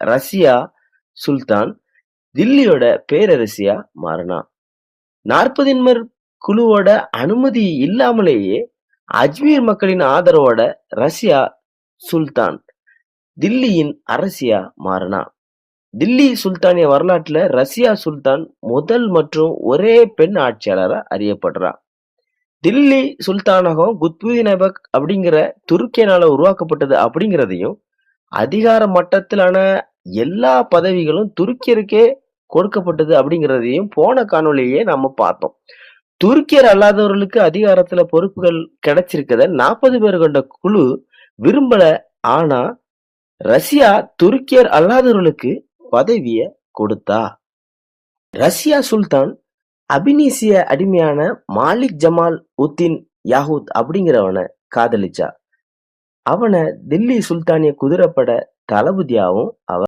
Russia சுல்தான் தில்லியோட பேரரசியா மாறினா. 40 குழுவோட அனுமதி இல்லாமலேயே அஜ்மீர் மக்களின் ஆதரவோட ரஷ்யா சுல்தான் தில்லியின் அரசியா மாறினா. தில்லி சுல்தானிய வரலாற்றுல ரஷ்யா சுல்தான் முதல் மற்றும் ஒரே பெண் ஆட்சியாளரா அறியப்படுறா. தில்லி சுல்தானகம் குத்புதீன் ஐபக் அப்படிங்கிற துருக்கியனால உருவாக்கப்பட்டது அப்படிங்கிறதையும், அதிகார மட்டத்திலான எல்லா பதவிகளும் துருக்கியருக்கே கொடுக்கப்பட்டது அப்படிங்கிறதையும் போன காணொளியே நம்ம பார்த்தோம். துருக்கியர் அல்லாதவர்களுக்கு அதிகாரத்துல பொறுப்புகள் கிடைச்சிருக்கத 40 பேர் கொண்ட குழு விரும்பல. ஆனா ரஷ்யா துருக்கியர் அல்லாதவர்களுக்கு பதவிய கொடுத்தா. ரஷ்யா சுல்தான் அபினீசிய அடிமையான மாலிக் ஜமால் உத்தின் யாகூத் அப்படிங்கிறவனை காதலிச்சா. அவனை தில்லி சுல்தானிய குதிரைப்பட தளபதியாவும் அவ